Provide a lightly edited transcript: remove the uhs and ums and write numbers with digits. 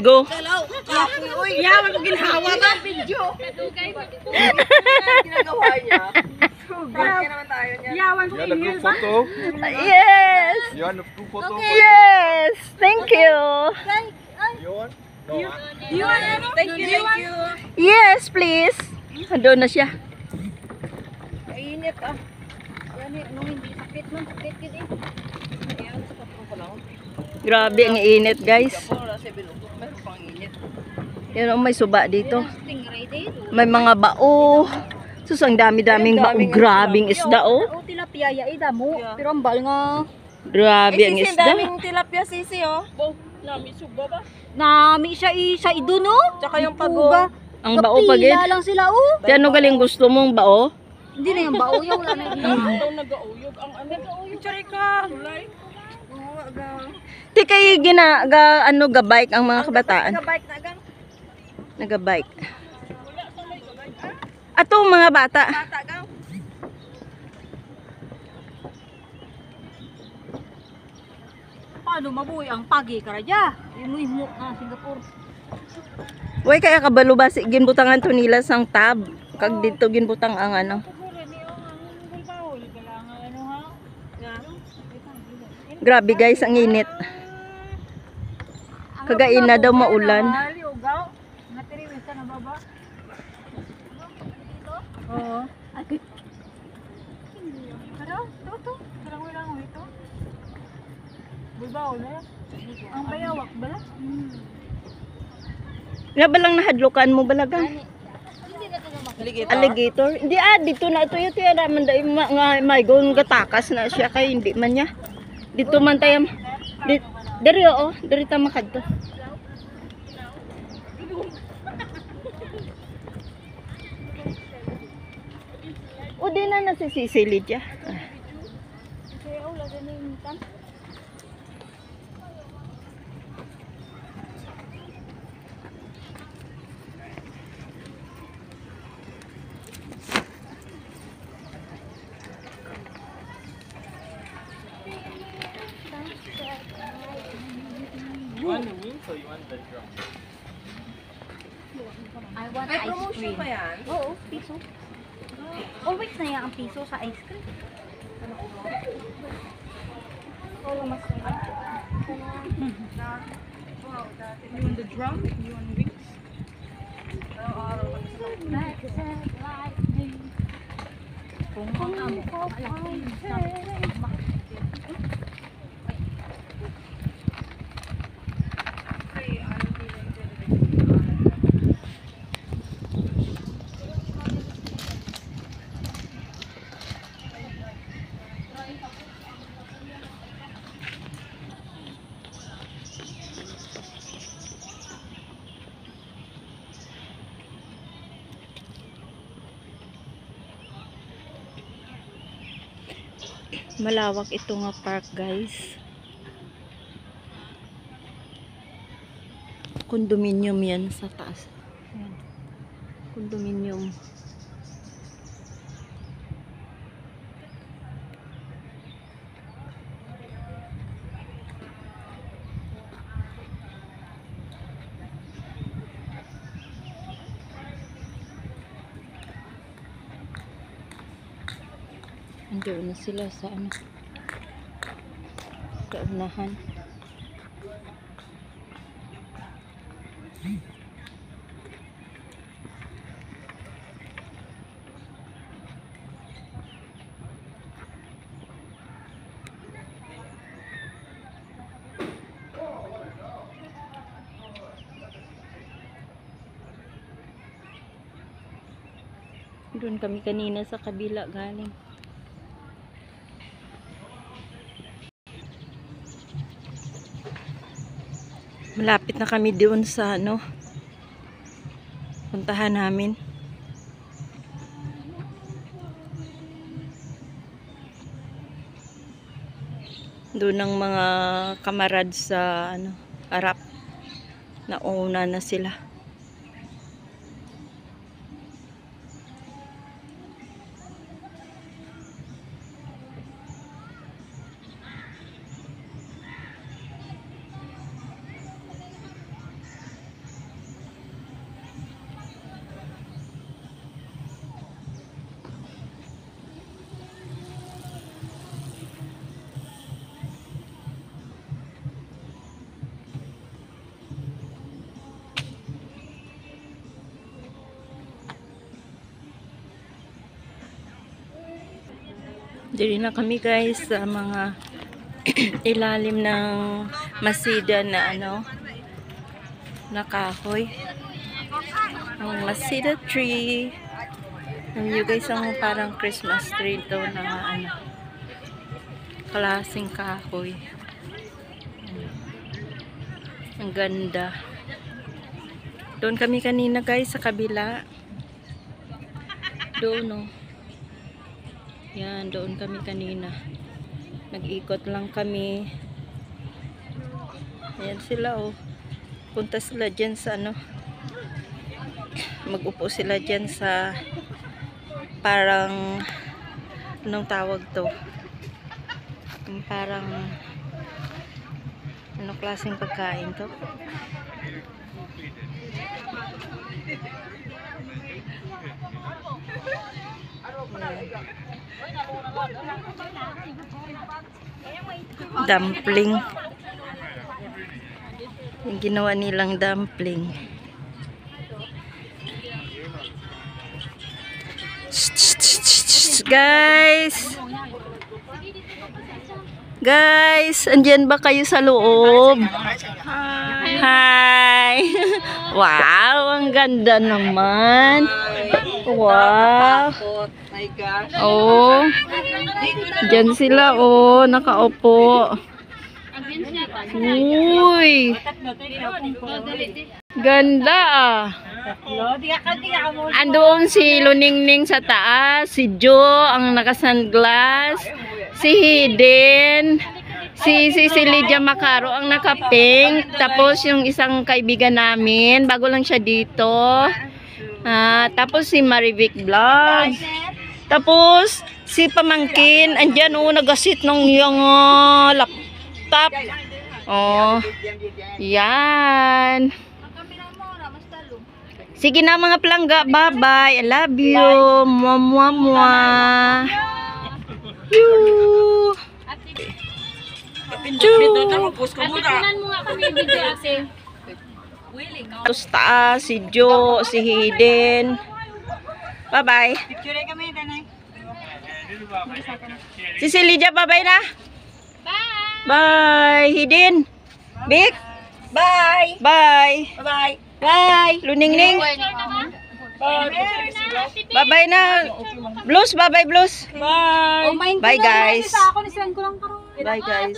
Go. Uy, yaman ko ginhawa ba? Video. Ginagawa niya. Grabe naman tayo niya. Yaman ko email ba? Yes. You want a group photo? Yes. Thank you. You want? No. You want ano? Thank you. Yes, please. Doon na siya. Mainit ah. Yan eh, nung hindi sakit man. Sakit kiti. Ayan, sa kapro ko lang. Grabe ang init, guys. Wala sa bilog. Meron pang init. Yan oh, may suba dito. Stingray dito. May mga bao. Sus, ang dami-daming bao. Grabing isda, oh. Oh, tilapia ya ida mo. Pero ang bal nga. Grabe ang Sisi, isda. daming tilapia sisi oh. Bo, nami suba ba? Nami siya isa ido no? Tsaka yung pago. Ang bao pagid. Kapila lang sila oh. Kaya ano galing gusto mong bao? Hindi na yung bao yung wala na yung Daw nag-auyog. Ang ano? Nag-auyog. Tsari ka. Hulay. Oo, aga. Di kayo ano, gabike ang mga kabataan. Nag-bike na agang. Nagabike. Ato mga bata. Bata agang. paano mabuhay ang pagi karadya. Imuhimok na Singapore. Way kaya kabalo ba si ginbutangan to nila sang tab. Kag dito ginbutang ang ano. Grabe guys, ang init. Kagain na daw maulan. Oo. Ano? Toto? Karang lang ito. Bulbaw na. Ang bayawak bala? Nga ba lang nahadlukan mo balaga? Alligator. Alligator? Hindi dito na ito yung naman dahil nga may gawin gatakas na siya kay hindi man niya. Dito man tayo. Dari oo, dari ta makadto. O di na nasisisilid siya. You want the wings or you want the drum? I want May ice promotion cream. pa yan? Oo, piso. Always na yan ang piso sa ice cream. You want the drum? You want wings? Kung ang amo, alam ko Malawak ito nga park guys. Condominium yan sa taas. Ayan. Condominium. Andiyan na sila sa ano, sa unahan. Doon kami kanina sa kabila galing. Malapit na kami doon sa ano puntahan namin. Doon ang mga kamarad sa ano harap. Nauna na sila. Diri na kami guys sa mga ilalim ng masida na na kahoy. Ang masida tree. Yung guys ang parang Christmas tree to na klaseng kahoy. Ang ganda. Doon kami kanina guys sa kabila. Doon Yan, doon kami kanina. Nag-ikot lang kami. Ayan sila Punta sila dyan sa mag-upo sila dyan sa parang anong tawag to? Yung parang anong klaseng pagkain to? Dumpling. Yung ginawa nilang dumpling. Guys, andyan ba kayo sa loob? Hi! Wow, ang ganda naman. Wow. My gosh. Diyan sila nakaupo. Uy. Ganda Andoon si Luningning sa taas, si Joe ang naka-sunglass, si Hiden, si Lydia Macaro ang naka-pink, tapos yung isang kaibigan namin, bago lang siya dito. Tapos si Marivic Vlogs. Tapos si Pamangkin, andyan nagasit ng yung laptop. Yan. Sige na mga palangga, bye-bye. I love you. Mwah. Tapos taas, si Joe, si Hiden. Bye-bye. Si Lydia, bye-bye na. Bye. Hiden. Big. Bye. Bye. Bye. Bye. Luningning. Bye-bye na. Blues, bye-bye Blues. Bye. Bye guys. Bye guys.